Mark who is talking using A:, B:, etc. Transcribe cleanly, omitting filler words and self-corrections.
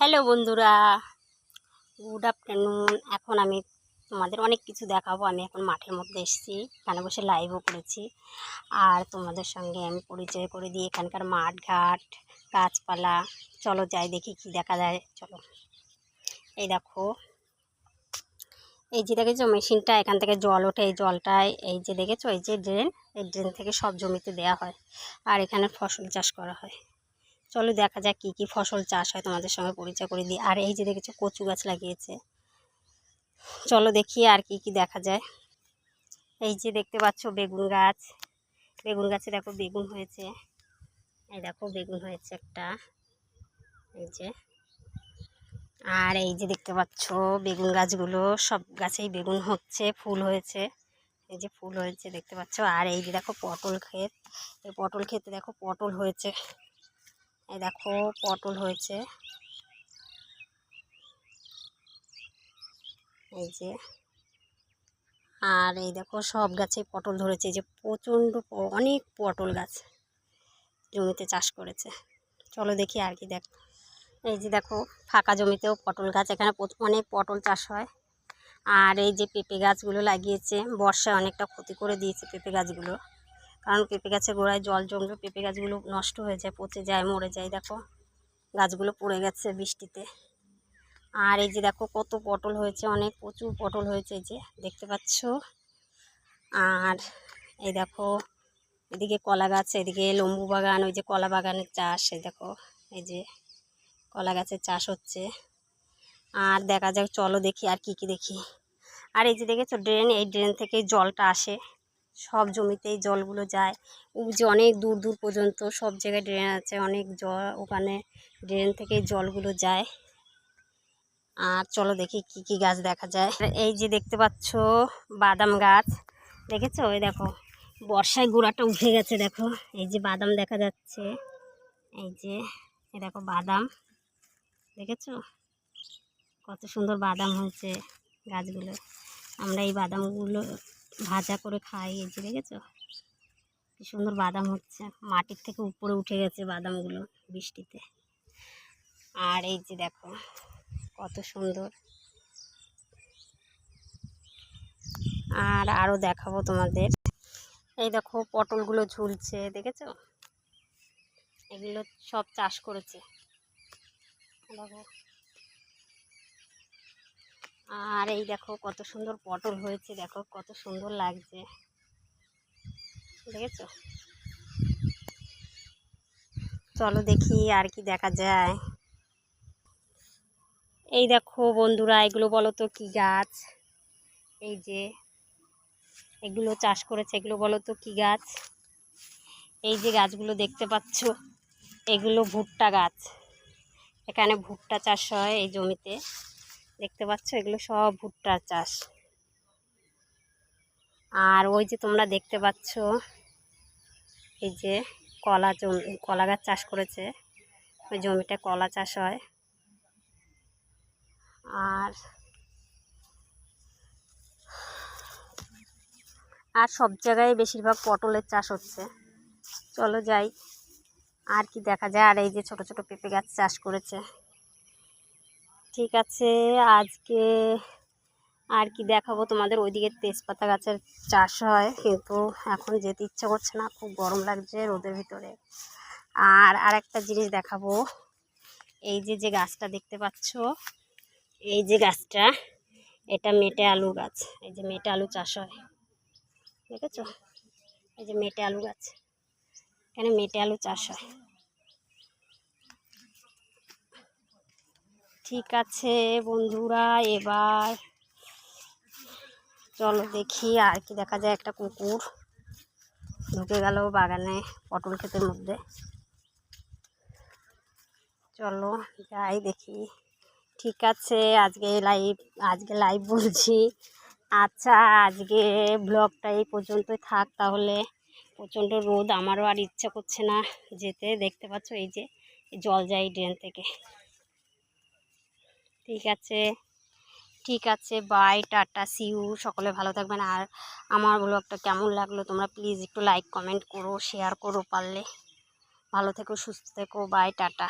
A: Hello বন্ধুরা, good afternoon. এখন আমি তোমাদের অনেক কিছু দেখাবো। আমি এখন মাঠের মধ্যে এসেছি, এখানে বসে লাইভও করেছি। আর তোমাদের সঙ্গে আমি পরিচয় করে দিই এখানকার মাঠ ঘাট গাছপালা। চলো যাই দেখি কি দেখা যায়। চলো, এই দেখো, এই যে দেখেছো মেশিনটা, এখান থেকে জল ওঠে। এই জলটায় এই যে দেখেছো, এই যে ড্রেন, এই ড্রেন থেকে সব জমিতে দেয়া হয়। আর এখানে ফসল চাষ করা হয়। চলো দেখা যাক কী কী ফসল চাষ হয়, তোমাদের সঙ্গে পরিচয় করে দিই। আর এই যে দেখেছো কচু গাছ লাগিয়েছে। চলো দেখি আর কি কি দেখা যায়। এই যে দেখতে পাচ্ছ বেগুন গাছ, বেগুন গাছে দেখো বেগুন হয়েছে। এই দেখো বেগুন হয়েছে একটা, এই যে। আর এই যে দেখতে পাচ্ছ বেগুন গাছগুলো, সব গাছেই বেগুন হচ্ছে, ফুল হয়েছে। এই যে ফুল হয়েছে দেখতে পাচ্ছ। আর এই যে দেখো পটল ক্ষেত, এই পটল ক্ষেতে দেখো পটল হয়েছে। এই দেখো পটল হয়েছে, এই যে। আর এই দেখো সব গাছে পটল ধরেছে, এই যে প্রচণ্ড অনেক পটল গাছ জমিতে চাষ করেছে। চলো দেখি আর কি দেখ। এই যে দেখো ফাঁকা জমিতেও পটল গাছ, এখানে অনেক পটল চাষ হয়। আর এই যে পেঁপে গাছগুলো লাগিয়েছে, বর্ষায় অনেকটা ক্ষতি করে দিয়েছে পেঁপে গাছগুলো। কারণ পেঁপে গাছের গোড়ায় জল জমলে পেঁপে গাছগুলো নষ্ট হয়ে যায়, পচে যায়, মরে যায়। দেখো গাছগুলো পড়ে গেছে বৃষ্টিতে। আর এই যে দেখো কত পটল হয়েছে, অনেক প্রচুর পটল হয়েছে, এই যে দেখতে পাচ্ছ। আর এই দেখো এদিকে কলা গাছ, এদিকে লেবু বাগান, ওই যে কলা বাগানের চাষ। এই দেখো এই যে কলা গাছের চাষ হচ্ছে। আর দেখা যাক, চলো দেখি আর কি কি দেখি। আর এই যে দেখেছো ড্রেন, এই ড্রেন থেকে জলটা আসে, সব জমিতেই জলগুলো যায়। যে অনেক দূর দূর পর্যন্ত সব জায়গায় ড্রেন আছে, অনেক জল, ওখানে ড্রেন থেকে জলগুলো যায়। আর চলো দেখি কি কি গাছ দেখা যায়। এই যে দেখতে পাচ্ছ বাদাম গাছ, দেখেছো? ওই দেখো বর্ষায় গোড়াটা উঠে গেছে, দেখো এই যে বাদাম দেখা যাচ্ছে। এই যে এই দেখো বাদাম, দেখেছো কত সুন্দর বাদাম হয়েছে গাছগুলো। আমরা এই বাদামগুলো ভাজা করে খাই। এই যে দেখেছো কি সুন্দর বাদাম হচ্ছে, মাটির থেকে উপরে উঠে গেছে বাদামগুলো বৃষ্টিতে। আর এই যে দেখো কত সুন্দর। আর আরও দেখাবো তোমাদের। এই দেখো পটলগুলো ঝুলছে, দেখেছো? এগুলো সব চাষ করেছে, দেখো। আর এই দেখো কত সুন্দর পটল হয়েছে, দেখো কত সুন্দর লাগছে, দেখেছো? চলো দেখি আর কি দেখা যায়। এই দেখো বন্ধুরা, এগুলো বলো তো কি গাছ? এই যে এগুলো চাষ করেছে, এগুলো বলো তো কি গাছ? এই যে গাছগুলো দেখতে পাচ্ছ, এগুলো ভুট্টা গাছ। এখানে ভুট্টা চাষ হয় এই জমিতে, দেখতে পাচ্ছ এগুলো সব ভুট্টার চাষ। আর ওই যে তোমরা দেখতে পাচ্ছ এই যে কলা গাছ চাষ করেছে, ওই জমিটা কলা চাষ হয়। আর সব জায়গায় বেশিরভাগ পটলের চাষ হচ্ছে। চলো যাই আর কি দেখা যায়। আর এই যে ছোট ছোট পেঁপে গাছ চাষ করেছে। ঠিক আছে, আজকে আর কি দেখাবো তোমাদের। ওইদিকে তেজপাতা গাছের চাষ হয়, কিন্তু এখন যেতে ইচ্ছা করছে না, খুব গরম লাগছে রোদের ভিতরে। আর আরেকটা জিনিস দেখাবো। এই যে যে গাছটা দেখতে পাচ্ছ, এই যে গাছটা, এটা মেটে আলু গাছ। এই যে মেটে আলু চাষ হয়, দেখেছো? এই যে মেটে আলু গাছ, এখানে মেটে আলু চাষ হয়। ঠিক আছে বন্ধুরা, এবার চলো দেখি আর কি দেখা যায়। একটা কুকুর ঢুকে গেল বাগানে পটল ক্ষেতের মধ্যে। চলো যাই দেখি। ঠিক আছে, আজকে লাইভ বলছি। আচ্ছা, আজকে ব্লগটা এই পর্যন্তই থাক তাহলে। প্রচণ্ড রোদ, আমারও আর ইচ্ছা করছে না যেতে। দেখতে পাচ্ছ এই যে জল যায় ড্রেন থেকে। ঠিক আছে, বাই, টাটা, সিউ। সকলে ভালো থাকবেন। আর আমার ব্লগটা কেমন লাগলো তোমরা প্লিজ একটু লাইক কমেন্ট করো, শেয়ার করো পারলে। ভালো থেকো, সুস্থ থেকো, বাই, টাটা।